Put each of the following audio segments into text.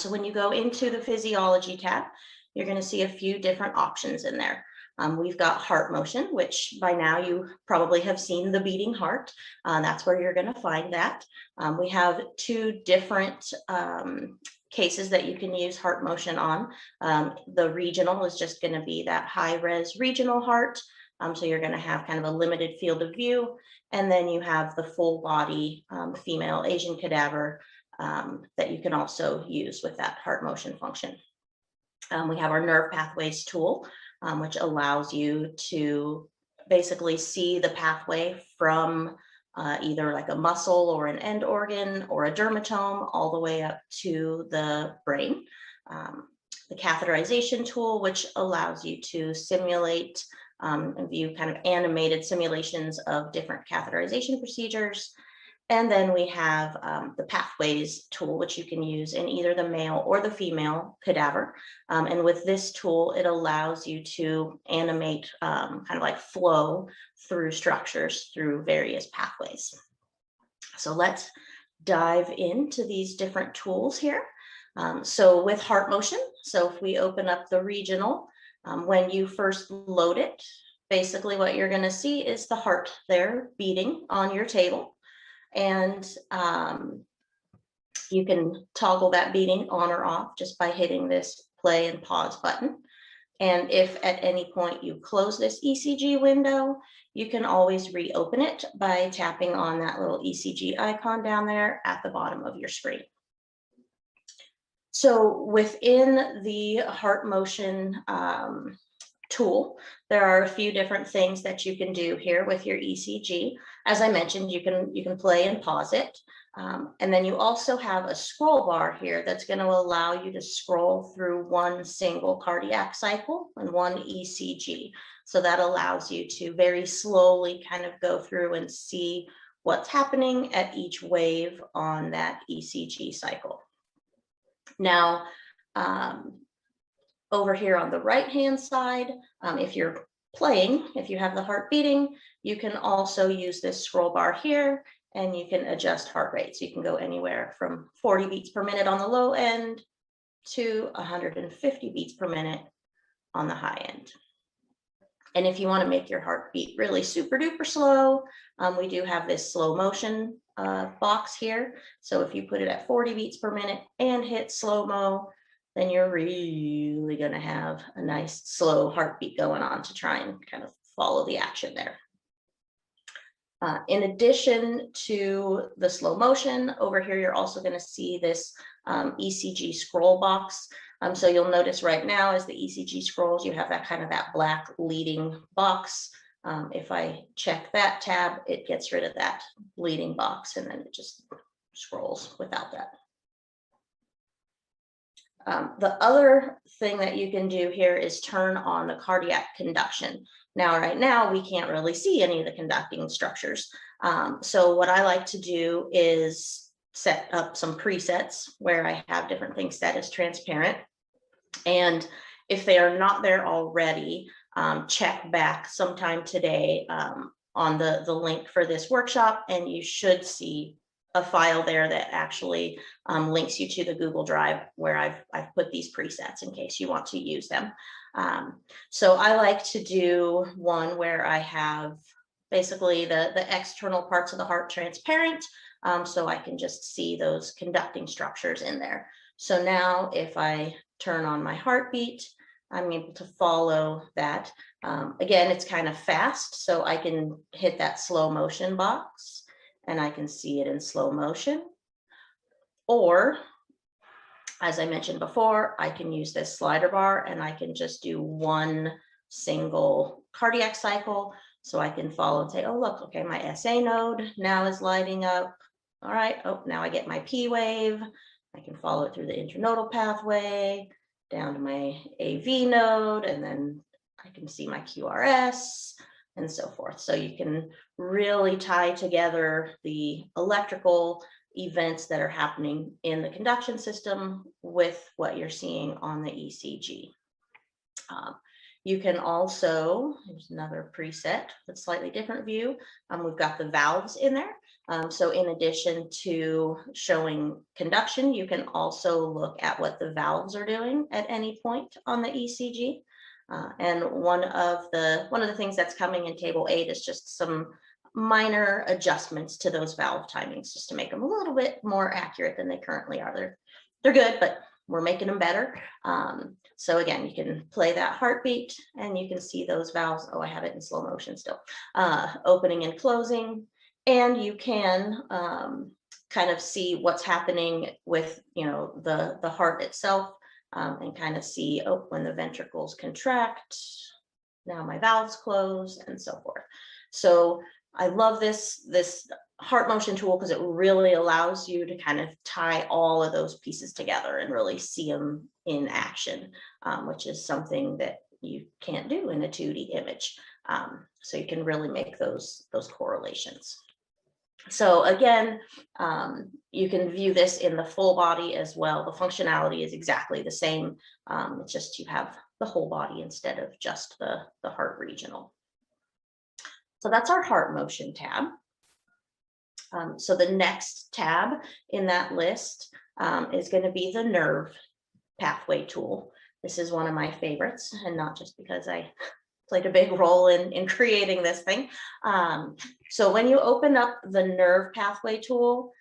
So when you go into the Physiology tab, you're going to see a few different options in there. We've got heart motion, which by now you probably have seen the beating heart. That's where you're going to find that. We have two different cases that you can use heart motion on. The regional is just going to be that high-res regional heart. So you're going to have kind of a limited field of view. And then you have the full body female Asian cadaver that you can also use with that heart motion function. We have our nerve pathways tool, which allows you to basically see the pathway from either like a muscle or an end organ or a dermatome all the way up to the brain. The catheterization tool, which allows you to simulate and view kind of animated simulations of different catheterization procedures. And then we have the pathways tool, which you can use in either the male or the female cadaver. And with this tool, it allows you to animate kind of like flow through structures through various pathways. So let's dive into these different tools here. So with heart motion, so if we open up the regional, when you first load it, basically what you're going to see is the heart there beating on your table. And you can toggle that beating on or off just by hitting this play and pause button. And if at any point you close this ECG window, you can always reopen it by tapping on that little ECG icon down there at the bottom of your screen. So within the heart motion tool, there are a few different things that you can do here with your ECG. As I mentioned, you can play and pause it. And then you also have a scroll bar here that's going to allow you to scroll through one single cardiac cycle and one ECG. So that allows you to very slowly kind of go through and see what's happening at each wave on that ECG cycle. Now, over here on the right-hand side, if you're playing, if you have the heart beating, you can also use this scroll bar here and you can adjust heart rate. So you can go anywhere from 40 beats per minute on the low end to 150 beats per minute on the high end. And if you want to make your heart beat really super duper slow, we do have this slow motion box here. So if you put it at 40 beats per minute and hit slow-mo, then you're really going to have a nice slow heartbeat going on to try and kind of follow the action there. In addition to the slow motion, over here you're also going to see this ECG scroll box. So you'll notice right now as the ECG scrolls, you have that kind of that black leading box. If I check that tab, it gets rid of that leading box and then it just scrolls without that. The other thing that you can do here is turn on the cardiac conduction. Now, right now, we can't really see any of the conducting structures. So what I like to do is set up some presets where I have different things set as transparent. And if they are not there already, check back sometime today on the link for this workshop, and you should see a file there that actually links you to the Google Drive where I've put these presets in case you want to use them. So I like to do one where I have basically the external parts of the heart transparent, so I can just see those conducting structures in there. So now if I turn on my heartbeat, I'm able to follow that. Again, it's kind of fast, so I can hit that slow motion box and I can see it in slow motion. Or, as I mentioned before, I can use this slider bar and I can just do one single cardiac cycle. So I can follow and say, oh, look, okay, my SA node now is lighting up. All right, oh, now I get my P wave. I can follow it through the intranodal pathway, down to my AV node, and then I can see my QRS and so forth. So you can really tie together the electrical events that are happening in the conduction system with what you're seeing on the ECG. You can also, here's another preset, a slightly different view. We've got the valves in there. So in addition to showing conduction, you can also look at what the valves are doing at any point on the ECG. And one of the things that's coming in table 8 is just some minor adjustments to those valve timings, just to make them a little bit more accurate than they currently are. They're good, but we're making them better. So again, you can play that heartbeat and you can see those valves. Oh, I have it in slow motion still, opening and closing. And you can kind of see what's happening with, the heart itself, and kind of see, oh, when the ventricles contract, now my valves close, and so forth. So I love this heart motion tool because it really allows you to kind of tie all of those pieces together and really see them in action, which is something that you can't do in a 2D image. So you can really make those correlations. So again, you can view this in the full body as well. The functionality is exactly the same. It's just you have the whole body instead of just the heart regional. So that's our heart motion tab. So the next tab in that list is going to be the nerve pathway tool. This is one of my favorites, and not just because I played a big role in creating this thing. So when you open up the nerve pathway tool,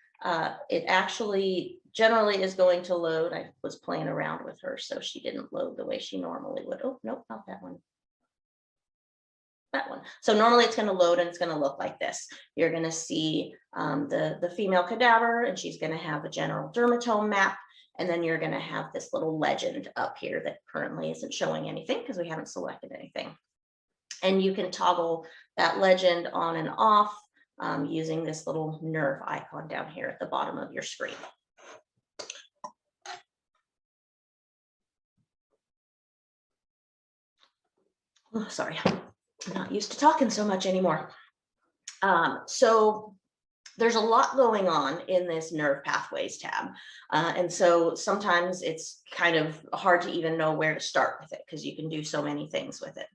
it actually generally is going to load. I was playing around with her, so she didn't load the way she normally would. Oh, nope, not that one. That one. So normally it's going to load and it's going to look like this. You're going to see the female cadaver, and she's going to have a general dermatome map. And then you're going to have this little legend up here that currently isn't showing anything because we haven't selected anything. And you can toggle that legend on and off using this little nerve icon down here at the bottom of your screen. Oh, sorry, I'm not used to talking so much anymore. So there's a lot going on in this nerve pathways tab. And so sometimes it's kind of hard to even know where to start with it because you can do so many things with it.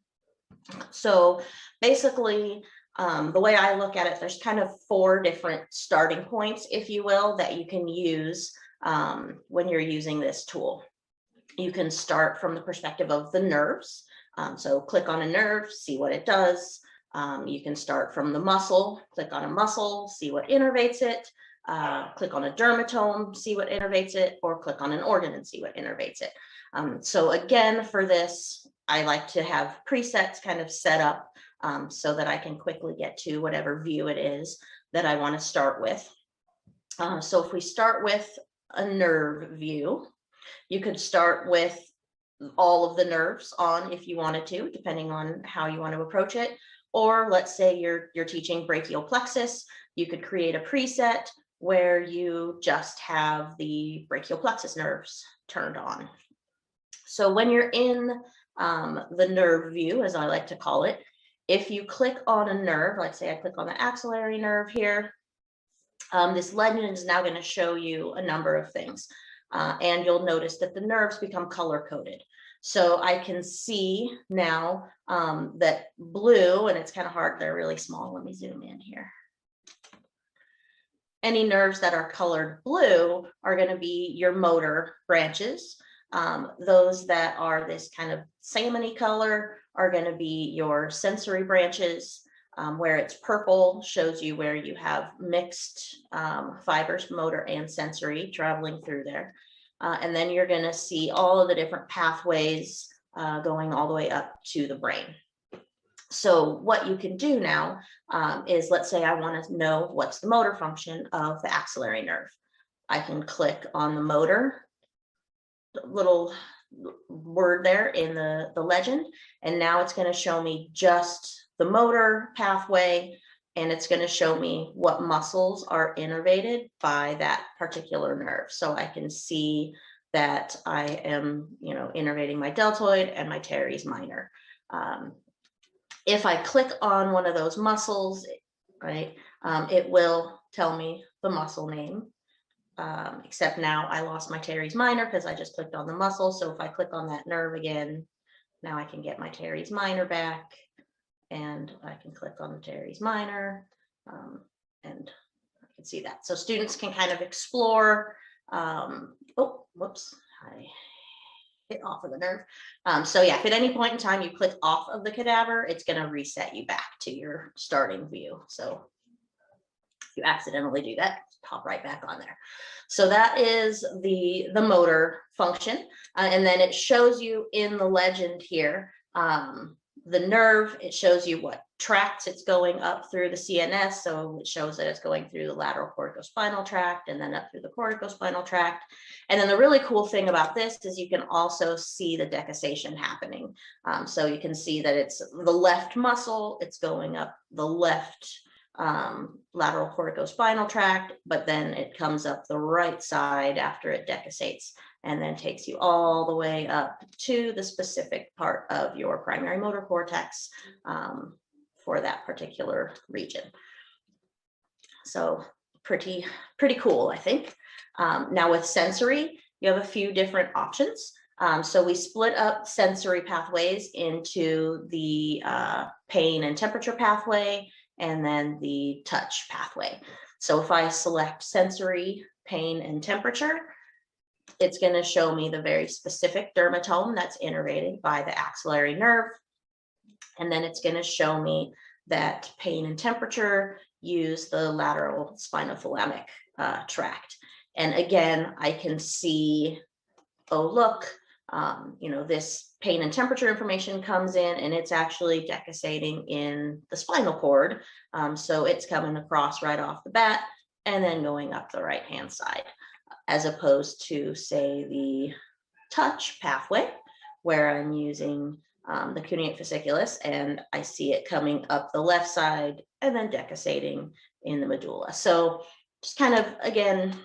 So basically, the way I look at it, there's kind of 4 different starting points, if you will, that you can use when you're using this tool. You can start from the perspective of the nerves. So click on a nerve, see what it does. You can start from the muscle, click on a muscle, see what innervates it. Click on a dermatome, see what innervates it, or click on an organ and see what innervates it. So again, for this, I like to have presets kind of set up so that I can quickly get to whatever view it is that I want to start with. So if we start with a nerve view, you could start with all of the nerves on if you wanted to, depending on how you want to approach it. Or let's say you're teaching brachial plexus, you could create a preset where you just have the brachial plexus nerves turned on. So when you're in the nerve view, as I like to call it, if you click on a nerve, like say I click on the axillary nerve here, this legend is now going to show you a number of things. And you'll notice that the nerves become color-coded. So I can see now that blue, and it's kind of hard, they're really small. Let me zoom in here. Any nerves that are colored blue are going to be your motor branches. Those that are this kind of salmon-y color are going to be your sensory branches. Where it's purple shows you where you have mixed fibers, motor and sensory, traveling through there. And then you're going to see all of the different pathways going all the way up to the brain. So what you can do now is, let's say I want to know what's the motor function of the axillary nerve. I can click on the motor, little word there in the legend, and now it's going to show me just the motor pathway, and it's going to show me what muscles are innervated by that particular nerve. So I can see that I am, innervating my deltoid and my teres minor. If I click on one of those muscles, right, it will tell me the muscle name. Except now I lost my teres minor because I just clicked on the muscle. So if I click on that nerve again, now I can get my teres minor back, and I can click on the teres minor, and I can see that. So students can kind of explore. Oh, whoops, I hit off of the nerve. So yeah, if at any point in time you click off of the cadaver, it's going to reset you back to your starting view. So if you accidentally do that, pop right back on there. So that is the motor function. And then it shows you in the legend here, the nerve, it shows you what tracts it's going up through the CNS. So it shows that it's going through the lateral corticospinal tract and then up through the corticospinal tract. And then the really cool thing about this is you can also see the decussation happening. So you can see that it's the left muscle, it's going up the left lateral corticospinal tract, but then it comes up the right side after it decussates, and then takes you all the way up to the specific part of your primary motor cortex for that particular region. So pretty cool, I think. Now with sensory, you have a few different options. So we split up sensory pathways into the pain and temperature pathway, and then the touch pathway. So if I select sensory, pain, and temperature, it's going to show me the very specific dermatome that's innervated by the axillary nerve. And then it's going to show me that pain and temperature use the lateral spinothalamic tract. And again, I can see, oh, look, this pain and temperature information comes in, and it's actually decussating in the spinal cord. So it's coming across right off the bat and then going up the right-hand side, as opposed to, say, the touch pathway, where I'm using the cuneate fasciculus, and I see it coming up the left side and then decussating in the medulla. So just kind of, again,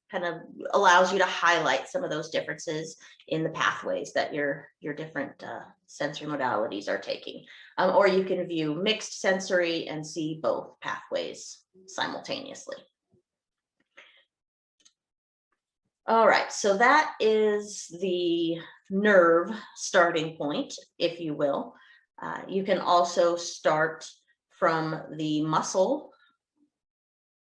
kind of allows you to highlight some of those differences in the pathways that your different sensory modalities are taking. Or you can view mixed sensory and see both pathways simultaneously. All right, so that is the nerve starting point, if you will. You can also start from the muscle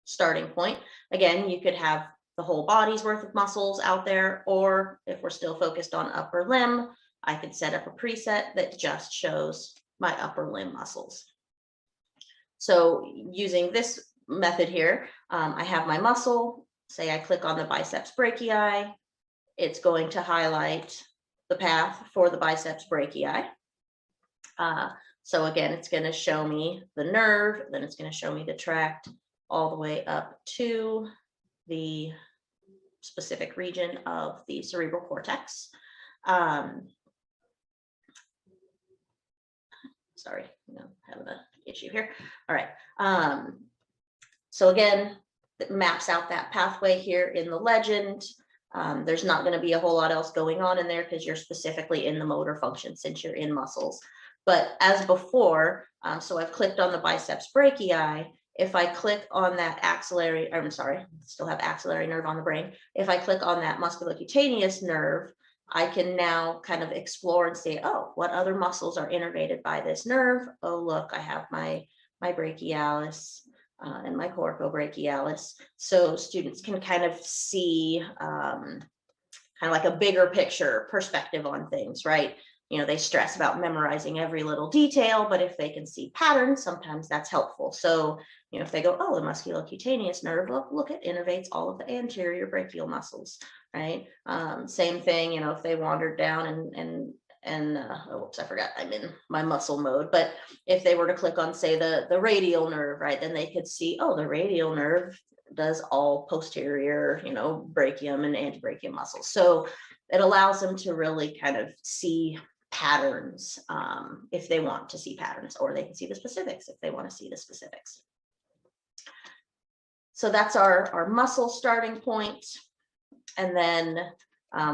starting point. Again, you could have the whole body's worth of muscles out there, or if we're still focused on upper limb, I could set up a preset that just shows my upper limb muscles. So using this method here, I have my muscle. Say I click on the biceps brachii, it's going to highlight the path for the biceps brachii. So again, it's going to show me the nerve, then it's going to show me the tract all the way up to the specific region of the cerebral cortex. Sorry, I'm having an issue here. All right. So again, it maps out that pathway here in the legend. There's not going to be a whole lot else going on in there because you're specifically in the motor function since you're in muscles. But as before, so I've clicked on the biceps brachii. If I click on that axillary, I'm sorry, still have axillary nerve on the brain. If I click on that musculocutaneous nerve, I can now kind of explore and say, oh, what other muscles are innervated by this nerve? Oh, look, I have my brachialis and my coracobrachialis. So students can kind of see kind of like a bigger picture perspective on things, right? They stress about memorizing every little detail, but if they can see patterns, sometimes that's helpful. So, if they go, oh, the musculocutaneous nerve, look, it innervates all of the anterior brachial muscles, right? Same thing, if they wandered down and oh, oops, I forgot, I'm in my muscle mode. But if they were to click on, say, the radial nerve, right, then they could see, oh, the radial nerve does all posterior, brachium and antebrachium muscles. So it allows them to really kind of see patterns if they want to see patterns, or they can see the specifics if they want to see the specifics. So that's our muscle starting point. And then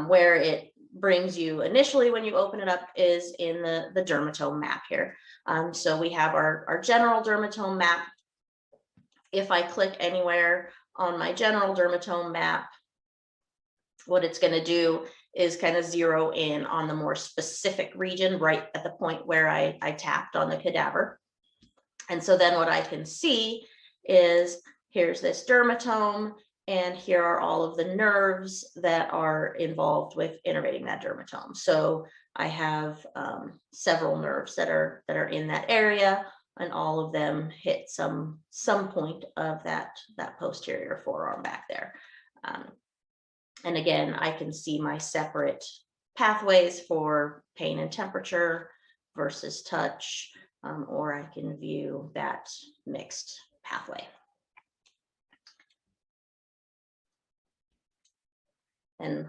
where it brings you initially when you open it up is in the dermatome map here. So we have our general dermatome map. If I click anywhere on my general dermatome map, what it's going to do is kind of zero in on the more specific region right at the point where I tapped on the cadaver. And so then what I can see is here's this dermatome, and here are all of the nerves that are involved with innervating that dermatome. So I have several nerves that are in that area, and all of them hit some point of that posterior forearm back there. And again, I can see my separate pathways for pain and temperature versus touch, or I can view that mixed pathway. And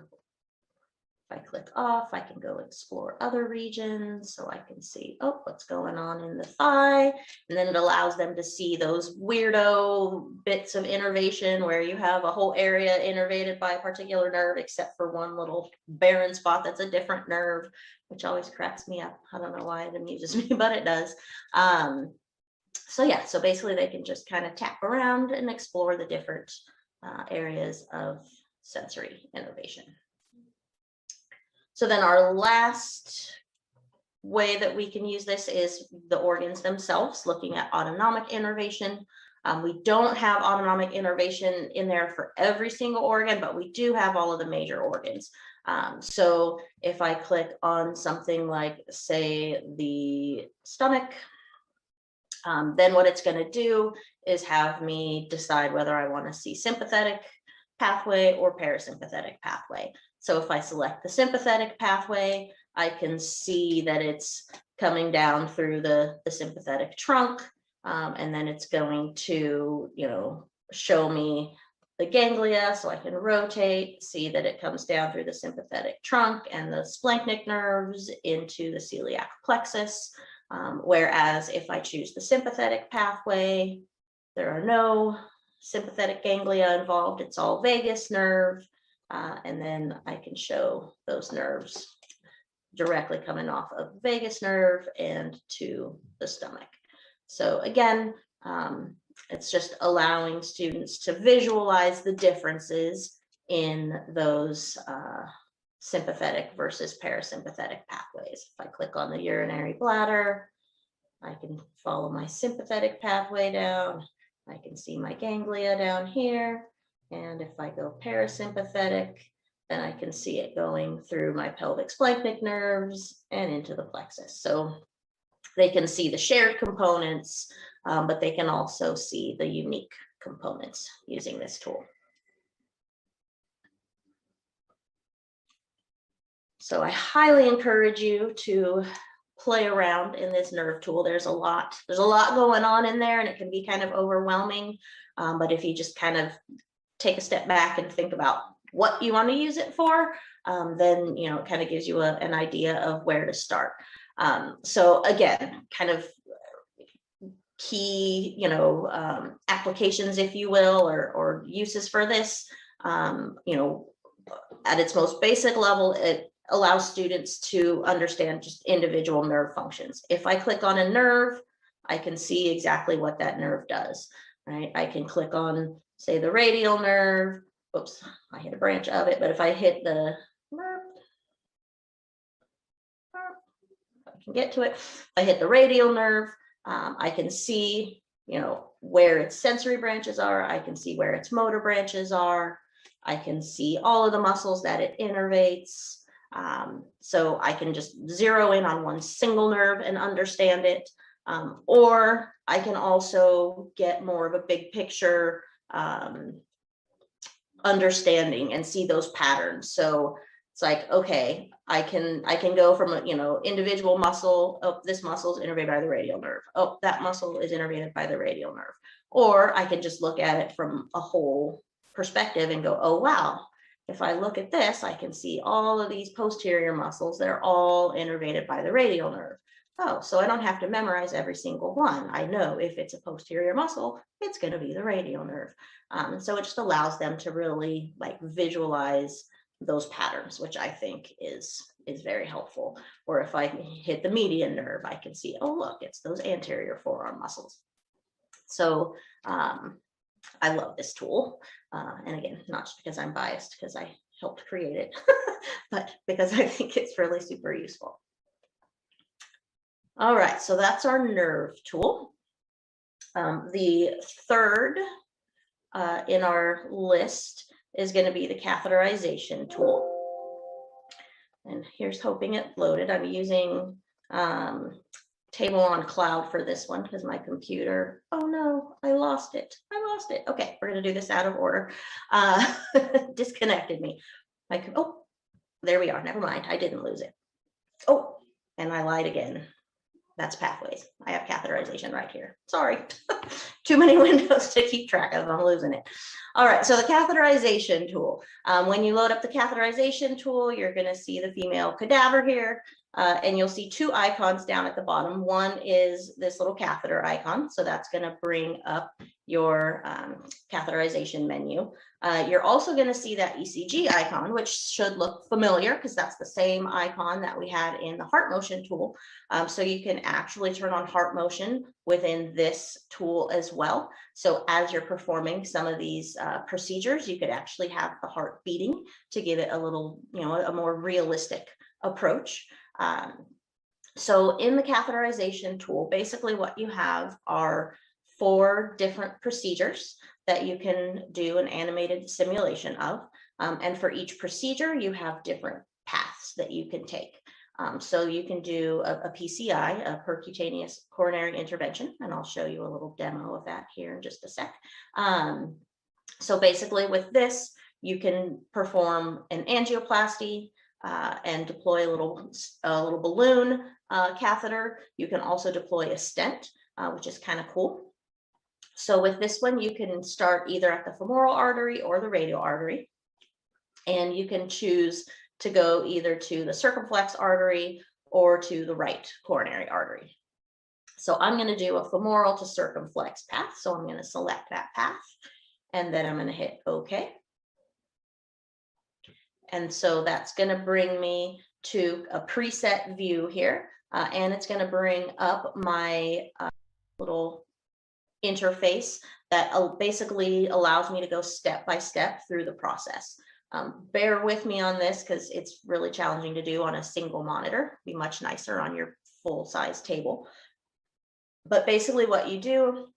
if I click off, I can go explore other regions, so I can see, oh, what's going on in the thigh. And then it allows them to see those weirdo bits of innervation where you have a whole area innervated by a particular nerve, except for one little barren spot that's a different nerve, which always cracks me up. I don't know why it amuses me, but it does. So yeah, so basically they can just kind of tap around and explore the different areas of sensory innervation. So then our last way that we can use this is the organs themselves, looking at autonomic innervation. We don't have autonomic innervation in there for every single organ, but we do have all of the major organs. So if I click on something like, say, the stomach, then what it's going to do is have me decide whether I want to see sympathetic pathway or parasympathetic pathway. So if I select the sympathetic pathway, I can see that it's coming down through the sympathetic trunk, and then it's going to, show me the ganglia, so I can rotate, see that it comes down through the sympathetic trunk and the splanchnic nerves into the celiac plexus. Whereas if I choose the sympathetic pathway, there are no sympathetic ganglia involved. It's all vagus nerve. And then I can show those nerves directly coming off of the vagus nerve and to the stomach. So again, it's just allowing students to visualize the differences in those sympathetic versus parasympathetic pathways. If I click on the urinary bladder, I can follow my sympathetic pathway down. I can see my ganglia down here. And if I go parasympathetic, then I can see it going through my pelvic splanchnic nerves and into the plexus. So they can see the shared components, but they can also see the unique components using this tool. So I highly encourage you to play around in this nerve tool. There's a lot going on in there, and it can be kind of overwhelming. But if you just kind of take a step back and think about what you want to use it for, then it kind of gives you an idea of where to start. So again, kind of key applications, if you will, or uses for this. At its most basic level, it allows students to understand just individual nerve functions. If I click on a nerve, I can see exactly what that nerve does, right? I can click on, say, the radial nerve. Oops, I hit a branch of it, but if I hit the nerve, I can get to it. If I hit the radial nerve, I can see, where its sensory branches are. I can see where its motor branches are. I can see all of the muscles that it innervates. So I can just zero in on one single nerve and understand it. Or I can also get more of a big picture understanding and see those patterns. So it's like, okay, I can go from a, individual muscle. Oh, this muscle is innervated by the radial nerve. Oh, that muscle is innervated by the radial nerve. Or I can just look at it from a whole perspective and go, oh, wow. If I look at this, I can see all of these posterior muscles that are all innervated by the radial nerve. Oh, so I don't have to memorize every single one. I know if it's a posterior muscle, it's going to be the radial nerve. So it just allows them to really visualize those patterns, which I think is very helpful. Or if I hit the median nerve, I can see, oh, look, it's those anterior forearm muscles. So I love this tool. And again, not just because I'm biased, because I helped create it, but because I think it's really super useful. All right, so that's our nerve tool. The third in our list is going to be the catheterization tool. And here's hoping it loaded. I'm using Table on Cloud for this one because my computer, oh no, I lost it. Okay, we're going to do this out of order. Disconnected me. Oh, there we are. Never mind. I didn't lose it. Oh, and I lied again. That's pathways. I have catheterization right here. Sorry. Too many windows to keep track of. I'm losing it. All right, so the catheterization tool. When you load up the catheterization tool, you're going to see the female cadaver here, and you'll see two icons down at the bottom. One is this little catheter icon, so that's going to bring up your catheterization menu. You're also going to see that ECG icon, which should look familiar because that's the same icon that we had in the heart motion tool. So you can actually turn on heart motion within this tool as well. So as you're performing some of these procedures, you could actually have the heart beating to give it a little, a more realistic approach. So in the catheterization tool, basically what you have are 4 different procedures that you can do an animated simulation of. And for each procedure, you have different paths that you can take. So you can do a PCI, a percutaneous coronary intervention, and I'll show you a little demo of that here in just a sec. So basically with this, you can perform an angioplasty and deploy a little balloon catheter. You can also deploy a stent, which is kind of cool. So with this one, you can start either at the femoral artery or the radial artery, and you can choose to go either to the circumflex artery or to the right coronary artery. So I'm going to do a femoral to circumflex path. So I'm going to select that path, and then I'm going to hit OK. And so that's going to bring me to a preset view here, and it's going to bring up my little interface that basically allows me to go step by step through the process. Bear with me on this because it's really challenging to do on a single monitor. It'd be much nicer on your full-size table. But basically what you do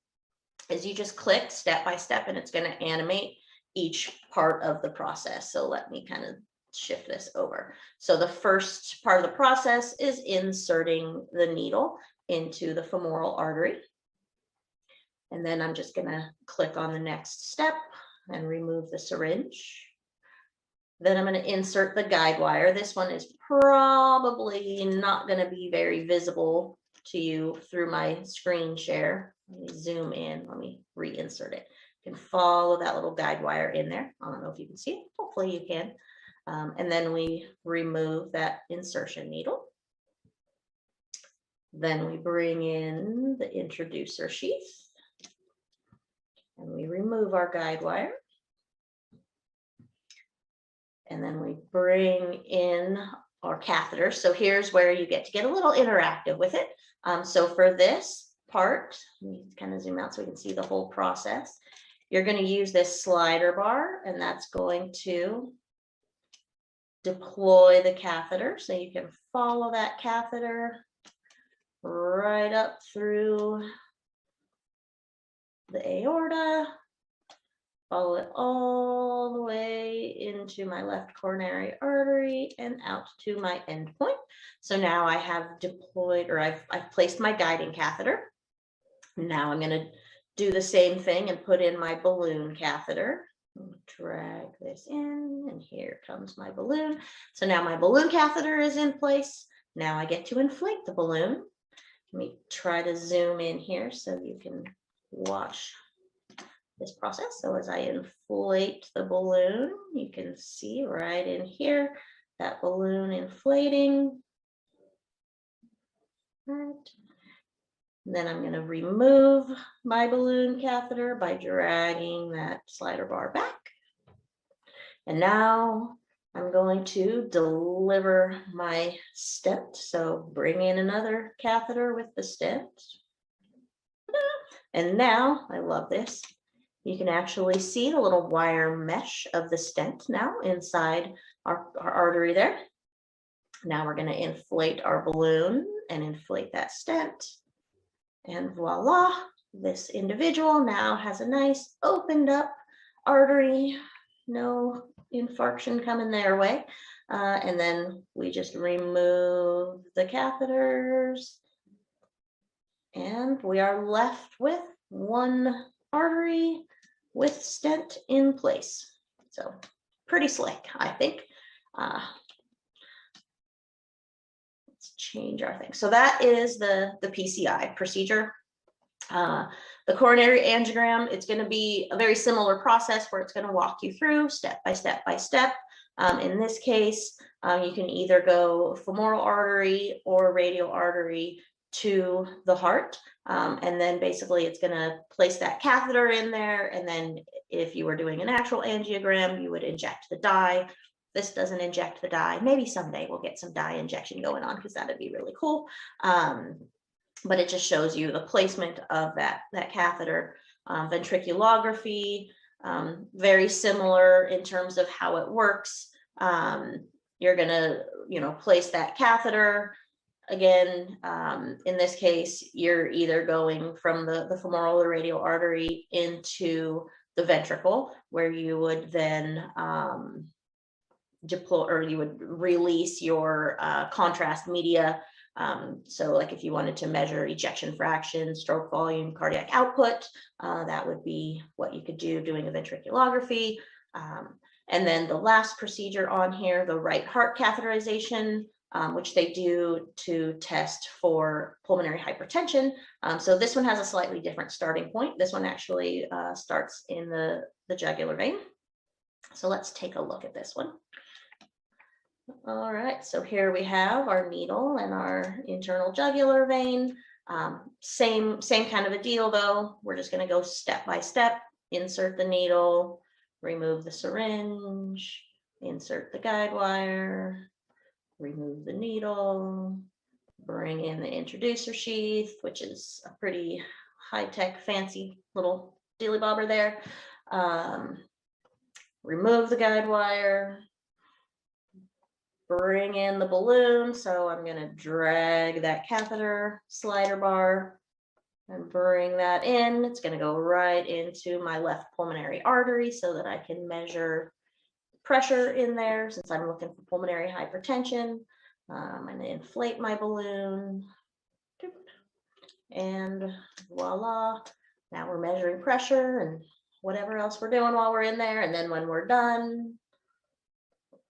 is you just click step by step, and it's going to animate each part of the process. So let me kind of shift this over. So the first part of the process is inserting the needle into the femoral artery. And then I'm just going to click on the next step and remove the syringe. Then I'm going to insert the guide wire. This one is probably not going to be very visible to you through my screen share. Let me zoom in. Let me reinsert it. You can follow that little guide wire in there. I don't know if you can see it. Hopefully you can. And then we remove that insertion needle. Then we bring in the introducer sheath. And we remove our guide wire. And then we bring in our catheter. So here's where you get a little interactive with it. So for this part, let me kind of zoom out so we can see the whole process. You're going to use this slider bar, and that's going to deploy the catheter. So you can follow that catheter right up through the aorta, follow it all the way into my left coronary artery and out to my end point. So now I have deployed, or I've placed my guiding catheter. Now I'm going to do the same thing and put in my balloon catheter. Drag this in, and here comes my balloon. So now my balloon catheter is in place. Now I get to inflate the balloon. Let me try to zoom in here so you can watch this process. So as I inflate the balloon, you can see right in here that balloon inflating. Right. And then I'm going to remove my balloon catheter by dragging that slider bar back. And now I'm going to deliver my stent. So bring in another catheter with the stent. And now, I love this, You can actually see the little wire mesh of the stent now inside our artery there. Now we're going to inflate our balloon and inflate that stent. And voila, this individual now has a nice opened up artery, no infarction coming their way. And then we just remove the catheters and we are left with one artery with stent in place. So pretty slick, I think. Let's change our thing. So that is the PCI procedure. The coronary angiogram, it's going to be a very similar process where it's going to walk you through step by step by step. In this case, you can either go femoral artery or radial artery to the heart. And then basically it's going to place that catheter in there. And then if you were doing an actual angiogram, you would inject the dye. This doesn't inject the dye. Maybe someday we'll get some dye injection going on because that'd be really cool. But it just shows you the placement of that catheter. Ventriculography, very similar in terms of how it works. You're gonna, place that catheter. Again, in this case, you're either going from the femoral or radial artery into the ventricle, where you would then deploy, or you would release your contrast media. So like if you wanted to measure ejection fraction, stroke volume, cardiac output, that would be what you could do doing a ventriculography. And then the last procedure on here, the right heart catheterization, which they do to test for pulmonary hypertension. So this one has a slightly different starting point. This one actually starts in the jugular vein. So let's take a look at this one. All right, so here we have our needle and our internal jugular vein. Same kind of a deal though. We're just going to go step by step. Insert the needle, remove the syringe, insert the guide wire, remove the needle, bring in the introducer sheath, which is a pretty high-tech, fancy little dilly bobber there. Remove the guide wire, bring in the balloon. So I'm going to drag that catheter slider bar and bring that in. It's going to go right into my left pulmonary artery so that I can measure pressure in there since I'm looking for pulmonary hypertension. I'm going to inflate my balloon and voila. Now we're measuring pressure and whatever else we're doing while we're in there. And then when we're done,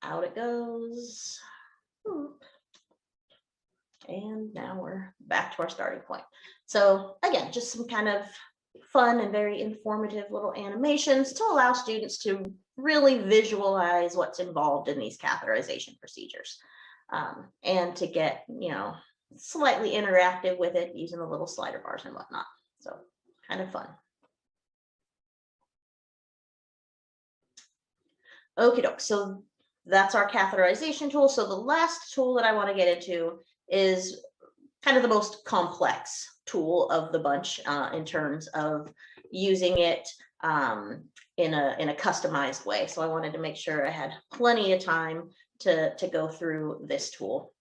out it goes. And now we're back to our starting point. So again, just some kind of fun and very informative little animations to allow students to really visualize what's involved in these catheterization procedures, and to get, slightly interactive with it using the little slider bars and whatnot. So kind of fun. Okie doke. So that's our catheterization tool. So the last tool that I want to get into is kind of the most complex tool of the bunch in terms of using it in a customized way. So I wanted to make sure I had plenty of time to go through this tool.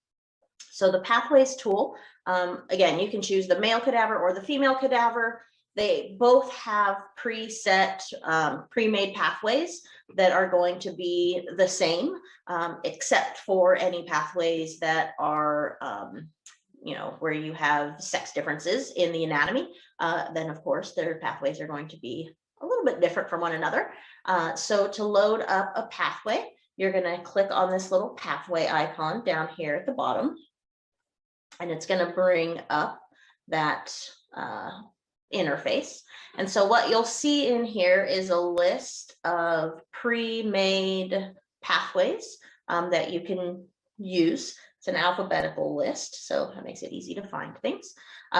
So the pathways tool, again, you can choose the male cadaver or the female cadaver. They both have preset, pre-made pathways that are going to be the same, except for any pathways that are, where you have sex differences in the anatomy. Then, of course, their pathways are going to be a little bit different from one another. So to load up a pathway, you're going to click on this little pathway icon down here at the bottom, and it's going to bring up that interface. And so what you'll see in here is a list of pre-made pathways that you can use. It's an alphabetical list, so that makes it easy to find things.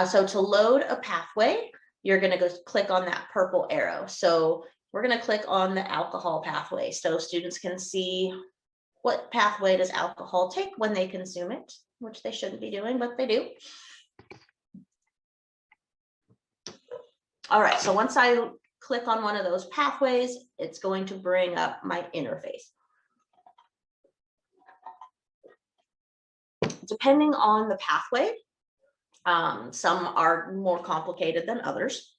So to load a pathway, you're going to go click on that purple arrow. So we're going to click on the alcohol pathway so students can see what pathway does alcohol take when they consume it, which they shouldn't be doing, but they do. All right, so once I click on one of those pathways, it's going to bring up my interface. Depending on the pathway, some are more complicated than others.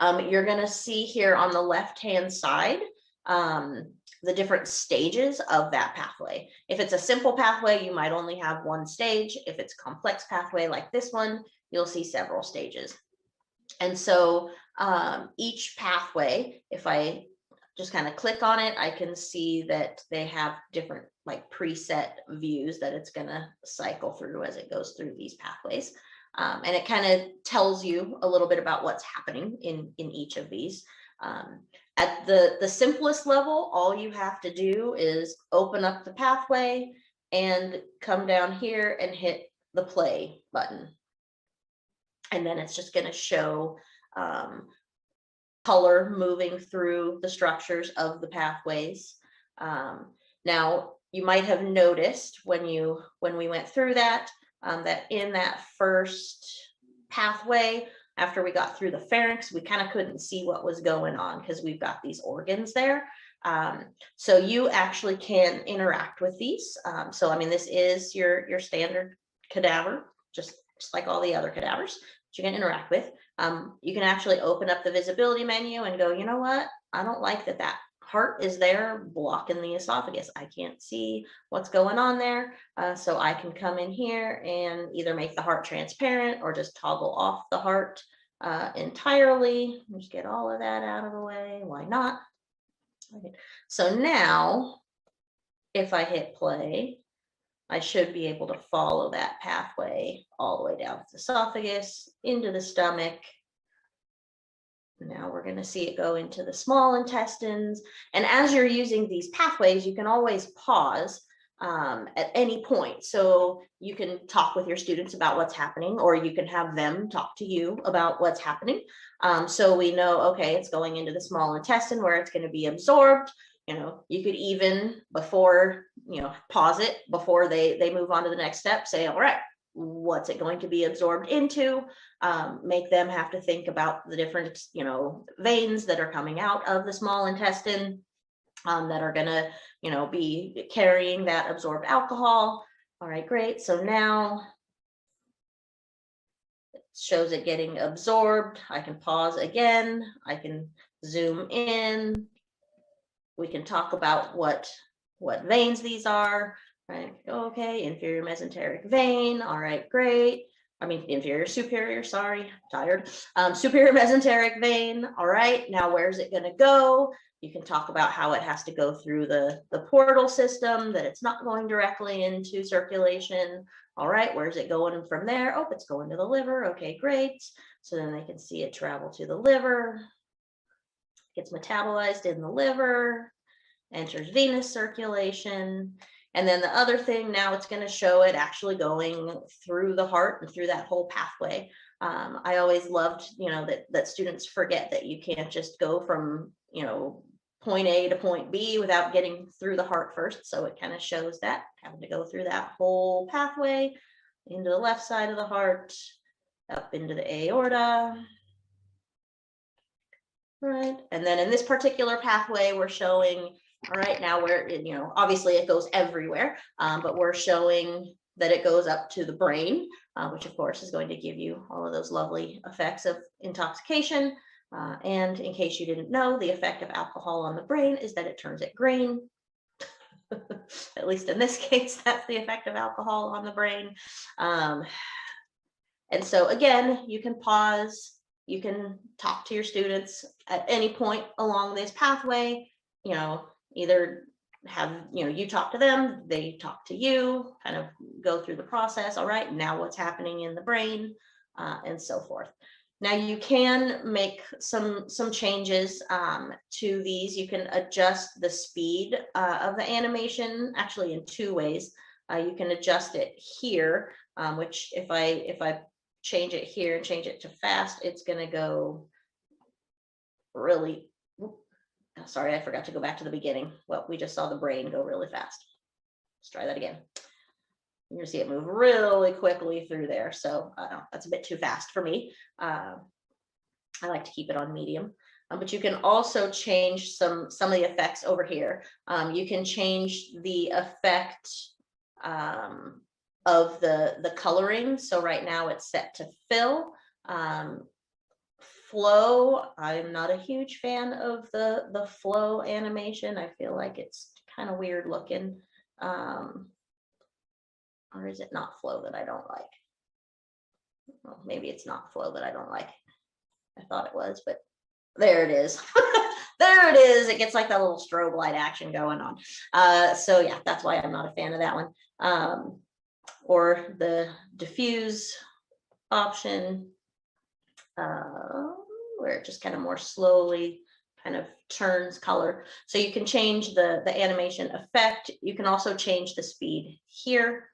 You're going to see here on the left-hand side the different stages of that pathway. If it's a simple pathway, you might only have one stage. If it's a complex pathway like this one, you'll see several stages. And so each pathway, if I just kind of click on it, I can see that they have different like preset views that it's going to cycle through as it goes through these pathways. And it kind of tells you a little bit about what's happening in each of these. At the simplest level, all you have to do is open up the pathway and come down here and hit the play button. And then it's just going to show color moving through the structures of the pathways. Now, you might have noticed when we went through that, that in that first pathway, after we got through the pharynx, we kind of couldn't see what was going on because we've got these organs there. So you actually can interact with these. So, I mean, this is your standard cadaver, just like all the other cadavers that you can interact with. You can actually open up the visibility menu and go, you know what? I don't like that heart is there blocking the esophagus. I can't see what's going on there. So I can come in here and either make the heart transparent or just toggle off the heart entirely. Just get all of that out of the way. Why not? Okay. So now if I hit play, I should be able to follow that pathway all the way down to the esophagus, into the stomach. Now we're going to see it go into the small intestines. And as you're using these pathways, you can always pause at any point. So you can talk with your students about what's happening, or you can have them talk to you about what's happening. So we know, okay, it's going into the small intestine where it's going to be absorbed. You know, you could even before, pause it before they move on to the next step, say, all right, what's it going to be absorbed into? Make them have to think about the different, veins that are coming out of the small intestine that are going to, be carrying that absorbed alcohol. All right, great. So now it shows it getting absorbed. I can pause again. I can zoom in. We can talk about what veins these are. Right. Okay. Inferior mesenteric vein. All right. Great. I mean, inferior, superior. Sorry, tired. Superior mesenteric vein. All right. Now, where's it going to go? You can talk about how it has to go through the portal system, that it's not going directly into circulation. All right. Where's it going from there? Oh, it's going to the liver. Okay, great. So then they can see it travel to the liver. Gets metabolized in the liver, enters venous circulation. And then the other thing, now it's going to show it actually going through the heart and through that whole pathway. I always loved, that students forget that you can't just go from, point A to point B without getting through the heart first. So it kind of shows that having to go through that whole pathway into the left side of the heart, up into the aorta. Right. And then in this particular pathway, we're showing, all right, now where, obviously it goes everywhere, but we're showing that it goes up to the brain, which of course is going to give you all of those lovely effects of intoxication. And in case you didn't know, the effect of alcohol on the brain is that it turns it green. At least in this case, that's the effect of alcohol on the brain. And so again, you can pause. You can talk to your students at any point along this pathway, either have, you talk to them, they talk to you, kind of go through the process. All right, now what's happening in the brain, and so forth. Now you can make some changes to these. You can adjust the speed of the animation, actually in two ways. You can adjust it here, which if I change it here and change it to fast, it's going to go really, sorry, I forgot to go back to the beginning. Well, we just saw the brain go really fast. Let's try that again. You're going to see it move really quickly through there. So that's a bit too fast for me. I like to keep it on medium. but you can also change some of the effects over here. You can change the effect of the coloring. So right now it's set to fill. Flow, I'm not a huge fan of the flow animation. I feel like it's kind of weird looking. Or is it not flow that I don't like? Well, maybe it's not flow that I don't like. I thought it was, but there it is. There it is. It gets like that little strobe light action going on. So yeah, that's why I'm not a fan of that one. Or the diffuse option, where it just kind of more slowly kind of turns color. So you can change the animation effect. You can also change the speed here.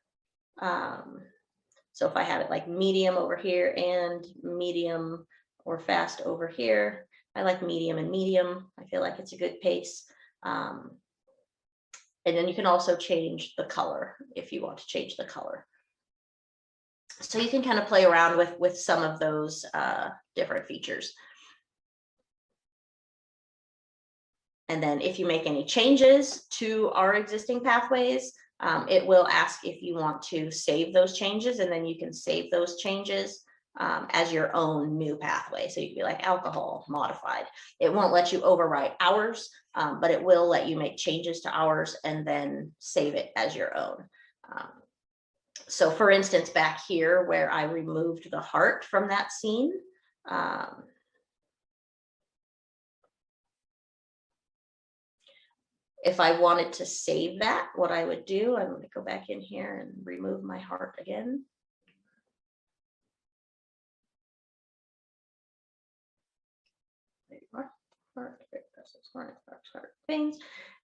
So if I have it like medium over here and medium or fast over here, I like medium and medium. I feel like it's a good pace. And then you can also change the color if you want to change the color. So you can kind of play around with some of those different features. And then if you make any changes to our existing pathways, it will ask if you want to save those changes, and then you can save those changes as your own new pathway. So you can be like alcohol modified. It won't let you overwrite ours, but it will let you make changes to ours and then save it as your own. So for instance, back here where I removed the heart from that scene, if I wanted to save that, what I would do, I'm going to go back in here and remove my heart again. There you are. Heart, things.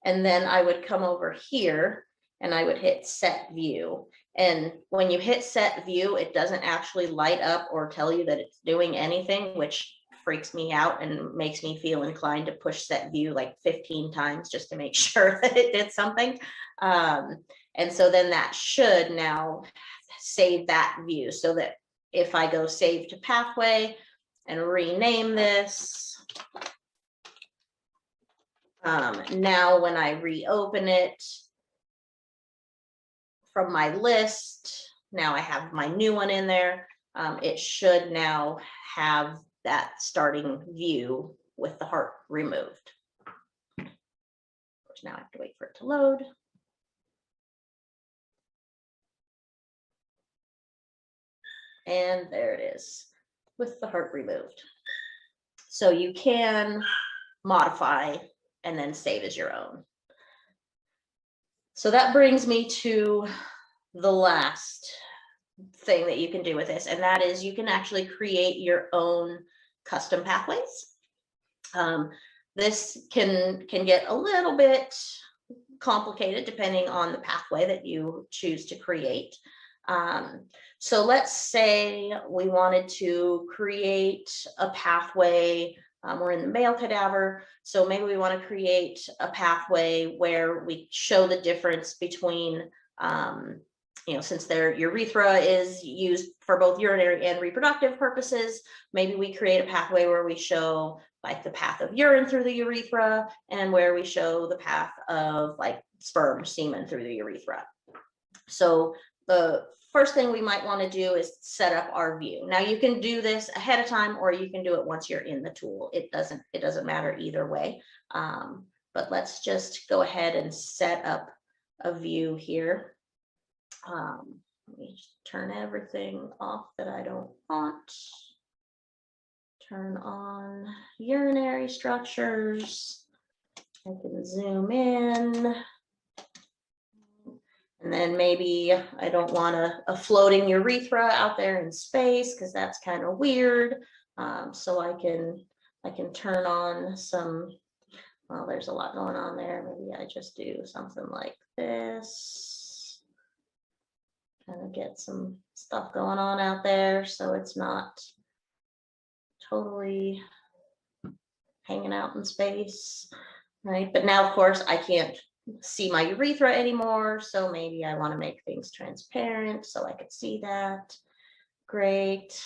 And then I would come over here and I would hit set view. And when you hit set view, it doesn't actually light up or tell you that it's doing anything, which freaks me out and makes me feel inclined to push set view like 15 times just to make sure that it did something. And so then that should now save that view, so that if I go save to pathway and rename this, now when I reopen it from my list, now I have my new one in there. It should now have that starting view with the heart removed. Of course, now I have to wait for it to load. And there it is with the heart removed. So you can modify and then save as your own. So that brings me to the last thing that you can do with this, and that is you can actually create your own custom pathways. This can get a little bit complicated depending on the pathway that you choose to create. So let's say we wanted to create a pathway. We're in the male cadaver, so maybe we want to create a pathway where we show the difference between, since their urethra is used for both urinary and reproductive purposes, maybe we create a pathway where we show like the path of urine through the urethra and where we show the path of like sperm, semen through the urethra. So the first thing we might want to do is set up our view. Now you can do this ahead of time, or you can do it once you're in the tool. It doesn't matter either way. But let's just go ahead and set up a view here. Let me just turn everything off that I don't want. Turn on urinary structures. I can zoom in. And then maybe I don't want a floating urethra out there in space because that's kind of weird. So I can turn on some, well, there's a lot going on there. Maybe I just do something like this. Kind of get some stuff going on out there so it's not totally hanging out in space, right? But now, of course, I can't see my urethra anymore, so maybe I want to make things transparent so I could see that. Great.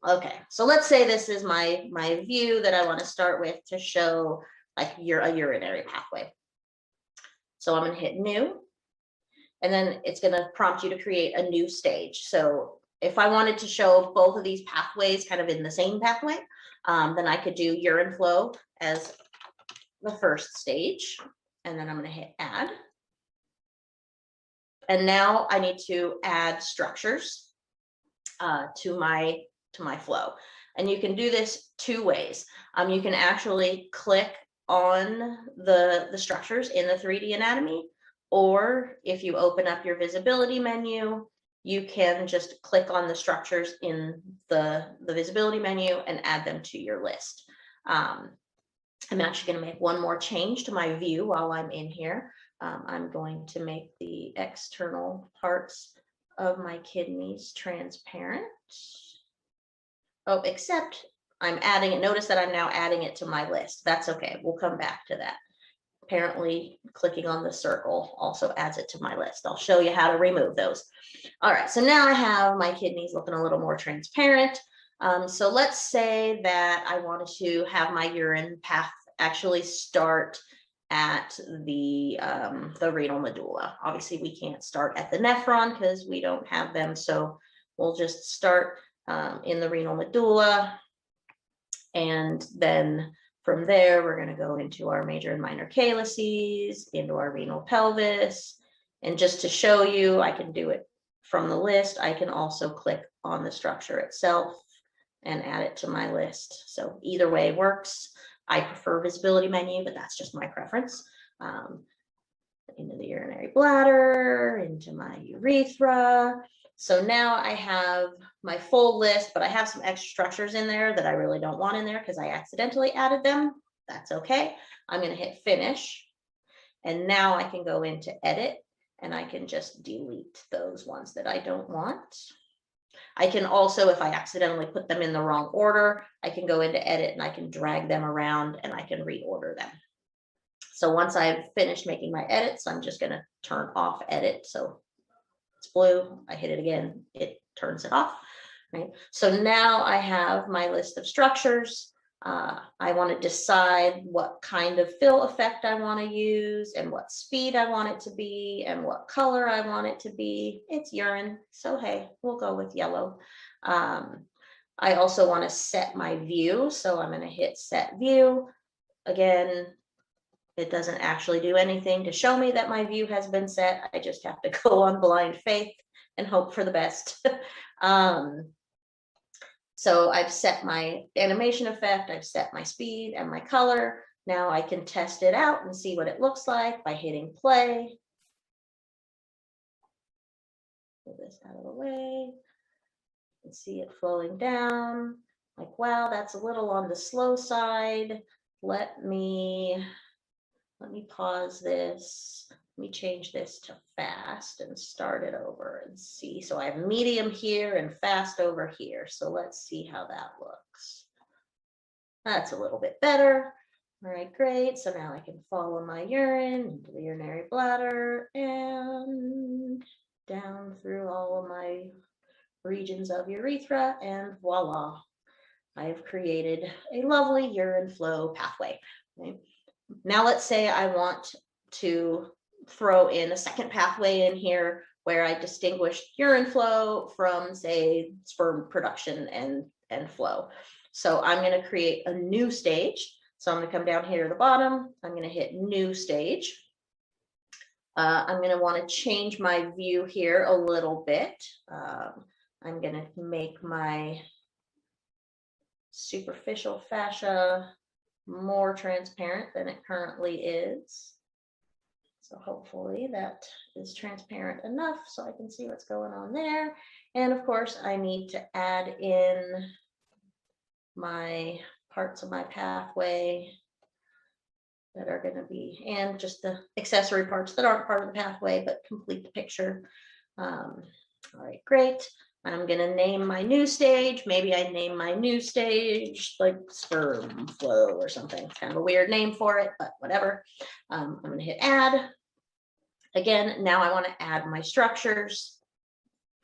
Okay, so let's say this is my view that I want to start with to show like a urinary pathway. So I'm going to hit new, and then it's going to prompt you to create a new stage. So if I wanted to show both of these pathways kind of in the same pathway, then I could do urine flow as the first stage, and then I'm going to hit add. And now I need to add structures to my flow. And you can do this two ways. You can actually click on the structures in the 3D anatomy, or if you open up your visibility menu, you can just click on the structures in the visibility menu and add them to your list. I'm actually going to make one more change to my view while I'm in here. I'm going to make the external parts of my kidneys transparent. Oh, except I'm adding it. Notice that I'm now adding it to my list. That's okay. We'll come back to that. Apparently, clicking on the circle also adds it to my list. I'll show you how to remove those. All right, so now I have my kidneys looking a little more transparent. So let's say that I wanted to have my urine path actually start at the renal medulla. Obviously, we can't start at the nephron because we don't have them. So we'll just start in the renal medulla. And then from there, we're going to go into our major and minor calyces, into our renal pelvis. And just to show you, I can do it from the list. I can also click on the structure itself and add it to my list. So either way works. I prefer visibility menu, but that's just my preference. Into the urinary bladder, into my urethra. So now I have my full list, but I have some extra structures in there that I really don't want in there because I accidentally added them. That's okay. I'm going to hit finish. And now I can go into edit and I can just delete those ones that I don't want. I can also, if I accidentally put them in the wrong order, I can go into edit and I can drag them around and I can reorder them. So once I've finished making my edits, I'm just going to turn off edit. So it's blue. I hit it again. It turns it off. Right. So now I have my list of structures. I want to decide what kind of fill effect I want to use and what speed I want it to be and what color I want it to be. It's urine. So, hey, we'll go with yellow. I also want to set my view. So I'm going to hit set view. Again, it doesn't actually do anything to show me that my view has been set. I just have to go on blind faith and hope for the best. So I've set my animation effect, I've set my speed and my color. Now I can test it out and see what it looks like by hitting play. Move this out of the way and see it flowing down. Like, wow, that's a little on the slow side. Let me pause this. Let me change this to fast and start it over and see. So I have medium here and fast over here. So let's see how that looks. That's a little bit better. All right, great. So now I can follow my urine into the urinary bladder and down through all of my regions of urethra, and voila, I've created a lovely urine flow pathway. Okay. Now let's say I want to throw in a second pathway in here where I distinguish urine flow from, say, sperm production and flow. So I'm going to create a new stage. So I'm going to come down here to the bottom. I'm going to hit new stage. I'm going to want to change my view here a little bit. I'm going to make my superficial fascia more transparent than it currently is. So hopefully that is transparent enough so I can see what's going on there. And of course, I need to add in my parts of my pathway that are going to be, and just the accessory parts that aren't part of the pathway, but complete the picture. All right, great. I'm going to name my new stage. Maybe I name my new stage like sperm flow or something. It's kind of a weird name for it, but whatever. I'm going to hit add. Again, now I want to add my structures.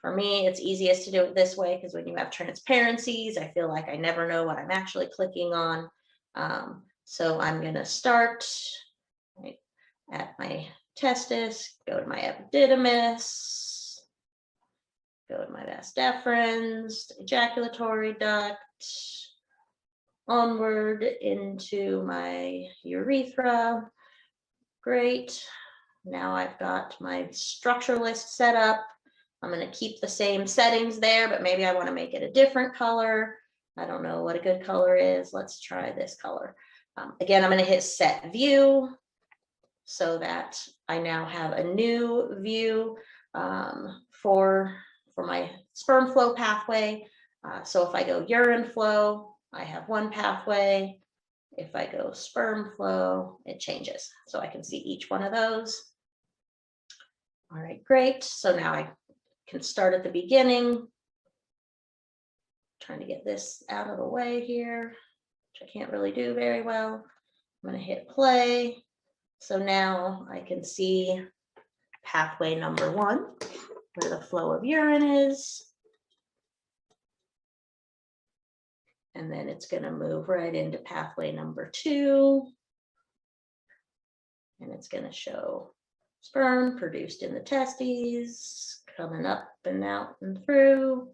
For me, it's easiest to do it this way because when you have transparencies, I feel like I never know what I'm actually clicking on. So I'm going to start right at my testis, go to my epididymis, go to my vas deferens, ejaculatory duct, onward into my urethra. Great. Now I've got my structure list set up. I'm going to keep the same settings there, but maybe I want to make it a different color. I don't know what a good color is. Let's try this color. Again, I'm going to hit set view so that I now have a new view for my sperm flow pathway. So if I go urine flow, I have one pathway. If I go sperm flow, it changes. So I can see each one of those. All right, great. So now I can start at the beginning. Trying to get this out of the way here, which I can't really do very well. I'm going to hit play. So now I can see pathway number 1, where the flow of urine is. And then it's going to move right into pathway number 2. And it's going to show sperm produced in the testes, coming up and out and through.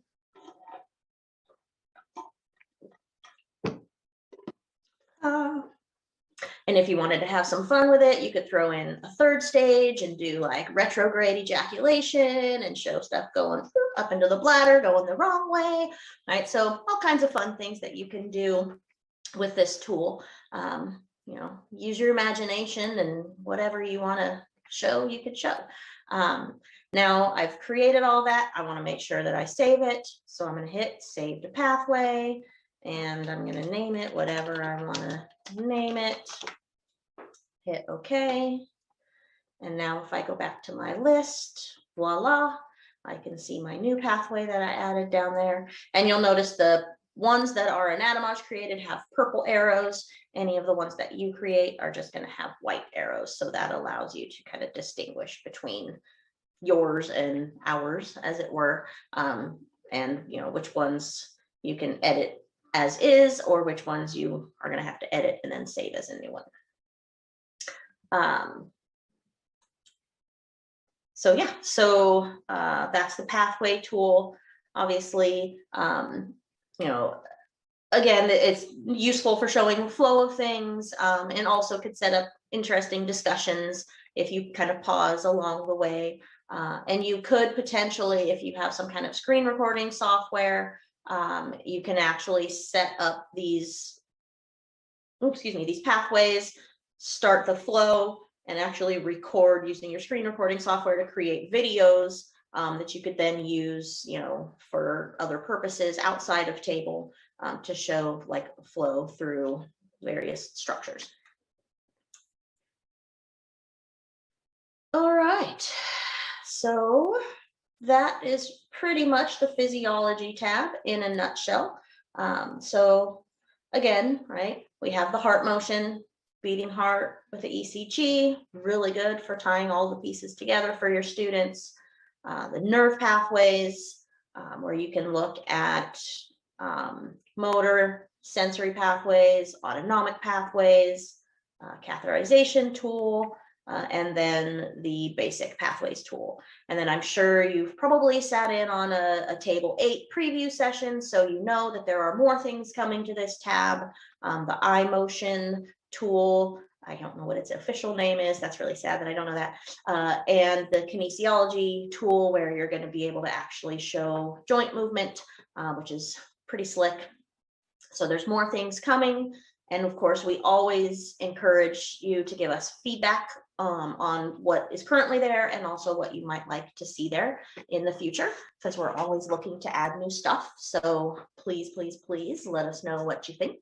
And if you wanted to have some fun with it, you could throw in a third stage and do like retrograde ejaculation and show stuff going up into the bladder, going the wrong way, right? So all kinds of fun things that you can do with this tool. You know, use your imagination, and whatever you want to show, you could show. Now I've created all that. I want to make sure that I save it. So I'm going to hit save to pathway, and I'm going to name it whatever I want to name it. Hit OK. And now if I go back to my list, voila, I can see my new pathway that I added down there. And you'll notice the ones that are Anatomage created have purple arrows. Any of the ones that you create are just going to have white arrows. So that allows you to kind of distinguish between yours and ours, as it were, and you know which ones you can edit as is, or which ones you are going to have to edit and then save as a new one. So yeah, so that's the pathway tool. Obviously, you know, again, it's useful for showing flow of things, and also could set up interesting discussions if you kind of pause along the way. And you could potentially, if you have some kind of screen recording software, you can actually set up these, these pathways, start the flow, and actually record using your screen recording software to create videos that you could then use, you know, for other purposes outside of table, to show like flow through various structures. All right, so that is pretty much the physiology tab in a nutshell. So again, right, we have the heart motion, beating heart with the ECG, really good for tying all the pieces together for your students. The nerve pathways, where you can look at motor, sensory pathways, autonomic pathways, catheterization tool, and then the basic pathways tool. And then I'm sure you've probably sat in on a table 8 preview session, so you know that there are more things coming to this tab. The eye motion tool, I don't know what its official name is. That's really sad that I don't know that. And the kinesiology tool, where you're going to be able to actually show joint movement, which is pretty slick. So there's more things coming. And of course, we always encourage you to give us feedback on what is currently there, and also what you might like to see there in the future, because we're always looking to add new stuff. So please, please, please let us know what you think.